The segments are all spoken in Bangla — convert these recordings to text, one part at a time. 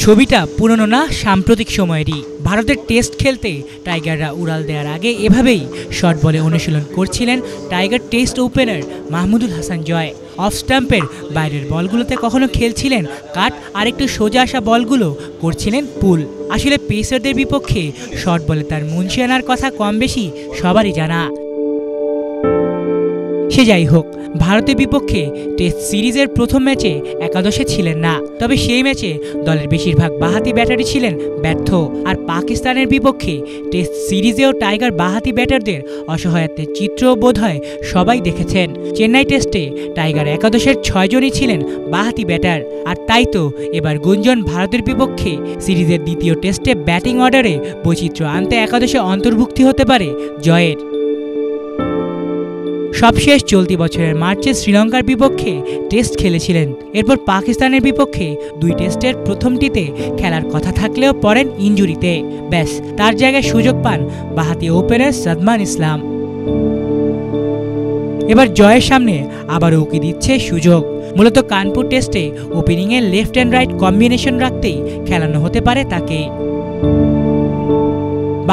ছবিটা পুরনো না, সাম্প্রতিক সময়েরই। ভারতের টেস্ট খেলতে টাইগাররা উড়াল দেওয়ার আগে এভাবেই শর্ট বলে অনুশীলন করছিলেন tiger test opener Mahmudul Hasan Joy. Off স্টাম্পের বাইরের বলগুলোতে কখনো খেলছিলেন কাট, আর একটু সোজা আসা বলগুলো করছিলেন পুল। আসলে পেসারদের বিপক্ষে শর্ট বলে তার মুন্সি আনার কথা কম বেশি সবারই জানা। সে যাই হোক, ভারতের বিপক্ষে টেস্ট সিরিজের প্রথম ম্যাচে একাদশে ছিলেন না, তবে সেই ম্যাচে দলের বেশিরভাগ বাঁহাতি ব্যাটারই ছিলেন ব্যর্থ। আর পাকিস্তানের বিপক্ষে টেস্ট সিরিজেও টাইগার বাঁহাতি ব্যাটারদের অসহায়ত্বের চিত্রও বোধহয় সবাই দেখেছেন। চেন্নাই টেস্টে টাইগার একাদশের 6 জনই ছিলেন বাঁহাতি ব্যাটার। আর তাই তো এবার গুঞ্জন ভারতের বিপক্ষে সিরিজের দ্বিতীয় টেস্টে ব্যাটিং অর্ডারে বৈচিত্র্য আনতে একাদশে অন্তর্ভুক্তি হতে পারে জয়ের। সবশেষ চলতি বছরের মার্চে শ্রীলঙ্কার বিপক্ষে টেস্ট খেলেছিলেন। এরপর পাকিস্তানের বিপক্ষে 2 টেস্টের প্রথমটিতে খেলার কথা থাকলেও পড়েন ইনজুরিতে। ব্যাস, তার জায়গায় সুযোগ পান বাঁহাতি ওপেনার সাদমান ইসলাম। এবার জয়ের সামনে আবারও উকি দিচ্ছে সুযোগ। মূলত কানপুর টেস্টে ওপেনিংয়ে লেফট অ্যান্ড রাইট কম্বিনেশন রাখতেই খেলানো হতে পারে তাকে।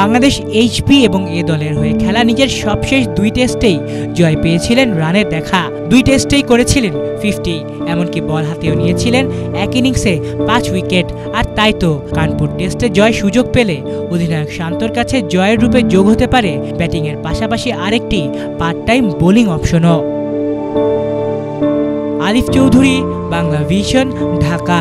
বাংলাদেশ এইচপি এবং এ দলের হয়ে খেলা নিজের সবশেষ 2 টেস্টেই জয় পেয়েছিলেন রানের দেখা। 2 টেস্টেই করেছিলেন 50, এমনকি বল হাতেও নিয়েছিলেন এক ইনিংসে 5 উইকেট। আর তাই তো কানপুর টেস্টে জয় সুযোগ পেলে অধিনায়ক শান্তর কাছে জয়ের রূপে যোগ হতে পারে ব্যাটিংয়ের পাশাপাশি আরেকটি পার্ট টাইম বোলিং অপশনও। আলিফ চৌধুরী, বাংলা ভিশন, ঢাকা।